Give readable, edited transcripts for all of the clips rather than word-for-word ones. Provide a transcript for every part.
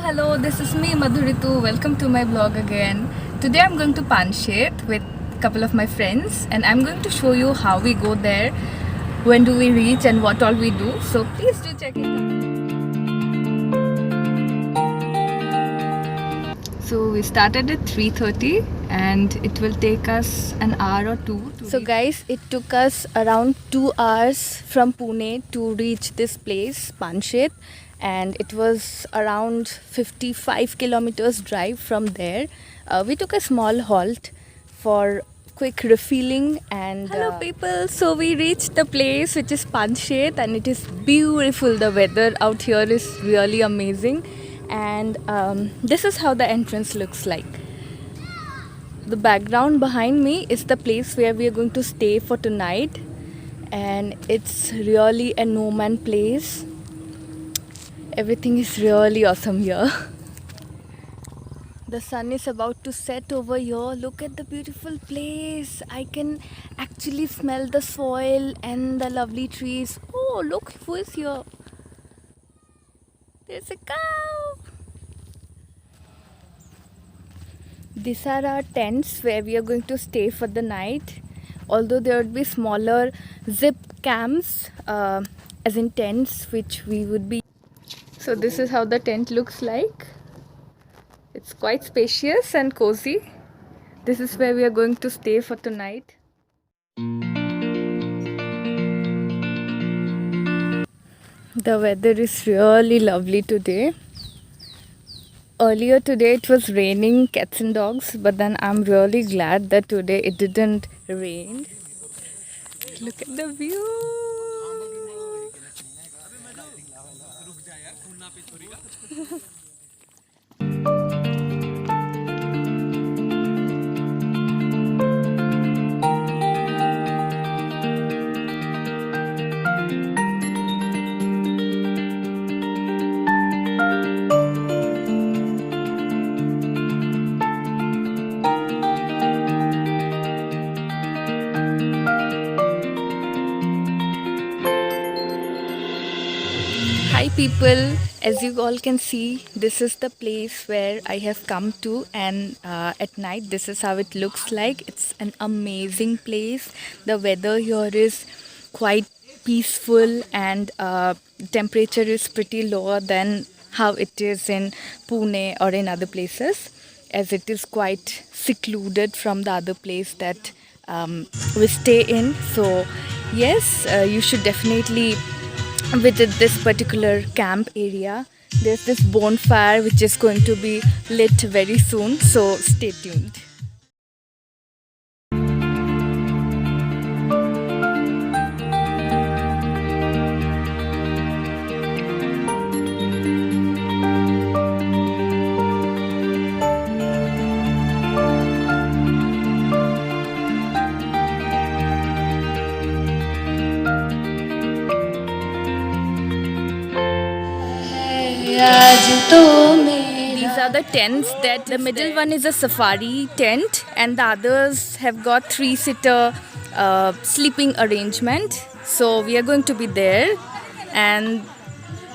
Hello, this is me Madhuritu. Welcome to my vlog again. Today I'm going to Panshet with a couple of my friends and I'm going to show you how we go there, when do we reach and what all we do. So please do check it out. So we started at 3:30 and it will take us an hour or two. So guys, it took us around 2 hours from Pune to reach this place, Panshet, and it was around 55 kilometers drive from there. We took a small halt for quick refueling and hello people, so we reached the place which is Panshet and it is beautiful. The weather out here is really amazing and this is how the entrance looks like. The background behind me is the place where we are going to stay for tonight and it's really a no-man place. Everything is really awesome here. The sun is about to set over here. Look at the beautiful place. I can actually smell the soil and the lovely trees. Oh, look who is here. There's a cow. These are our tents where we are going to stay for the night. Although there would be smaller zip camps, as in tents, which we would be. So this is how the tent looks like. It's quite spacious and cozy. This is where we are going to stay for tonight. The weather is really lovely today. Earlier today it was raining cats and dogs, but then I'm really glad that today it didn't rain. Look at the view. Hi people, as you all can see, this is the place where I have come to, and at night this is how it looks like. It's an amazing place. The weather here is quite peaceful and temperature is pretty lower than how it is in Pune or in other places, as it is quite secluded from the other place that we stay in. So yes, you should definitely visit this particular camp area. There's this bonfire which is going to be lit very soon, so stay tuned. These are the tents. That the middle one is a safari tent and the others have got three-seater sleeping arrangement. So we are going to be there and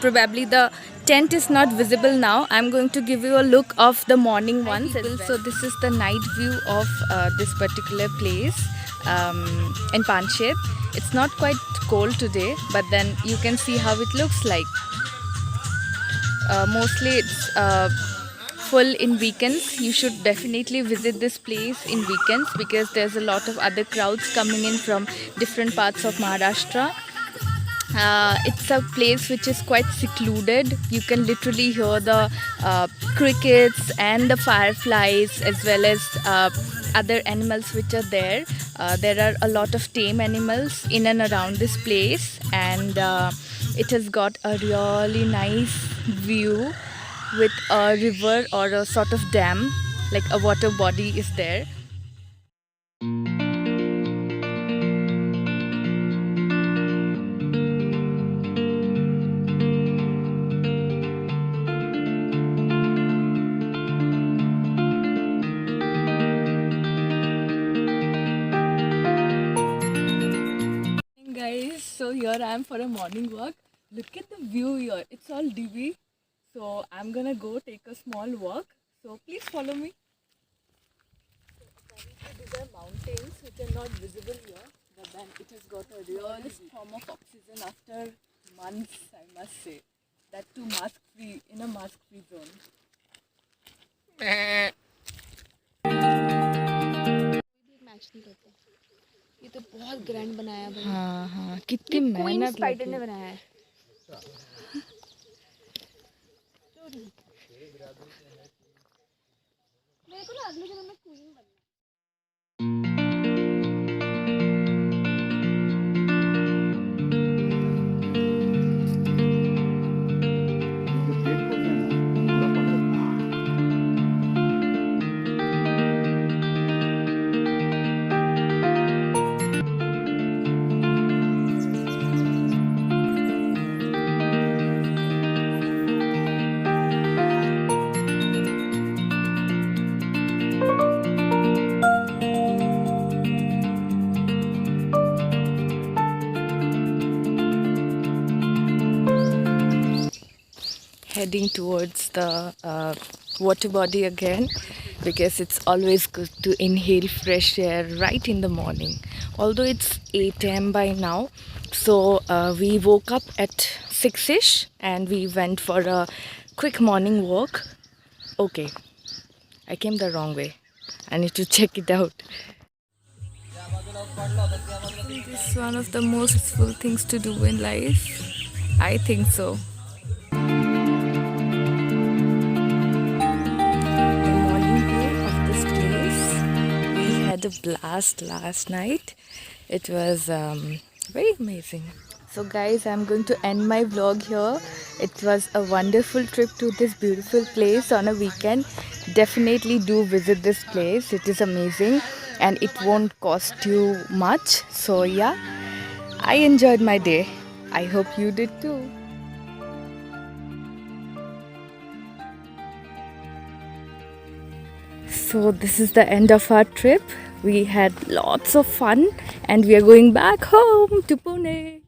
probably the tent is not visible now. I'm going to give you a look of the morning ones as well. So this is the night view of this particular place in Panshet. It's not quite cold today, but then you can see how it looks like. Mostly it's full in weekends. You should definitely visit this place in weekends because there's a lot of other crowds coming in from different parts of Maharashtra. It's a place which is quite secluded. You can literally hear the crickets and the fireflies as well as other animals which are there. There are a lot of tame animals in and around this place, and it has got a really nice view with a river or a sort of dam, like a water body is there. Guys, so here I am for a morning walk. Look at the view here. It's all dewy. So I'm gonna go take a small walk. So please follow me. These are mountains which are not visible here, but then it has got a real form of oxygen after months, I must say. That too mask-free, in a mask-free zone. Match नहीं करते। ये तो बहुत grand बनाया भाई। हाँ हाँ, कितनी मेहनत स्पाइडर ने बनाया है। मेरे को ना अगले जन्म में क्वीन बनना है। Heading towards the water body again, because it's always good to inhale fresh air right in the morning. Although it's 8 a.m. by now, so we woke up at 6ish and we went for a quick morning walk. Okay, I came the wrong way. I need to check it out. This is one of the most useful things to do in life. I think so. A blast last night. It was very amazing. So guys, I'm going to end my vlog here. It was a wonderful trip to this beautiful place on a weekend. Definitely do visit this place. It is amazing and it won't cost you much. So yeah, I enjoyed my day. I hope you did too. So this is the end of our trip. We had lots of fun and we are going back home to Pune.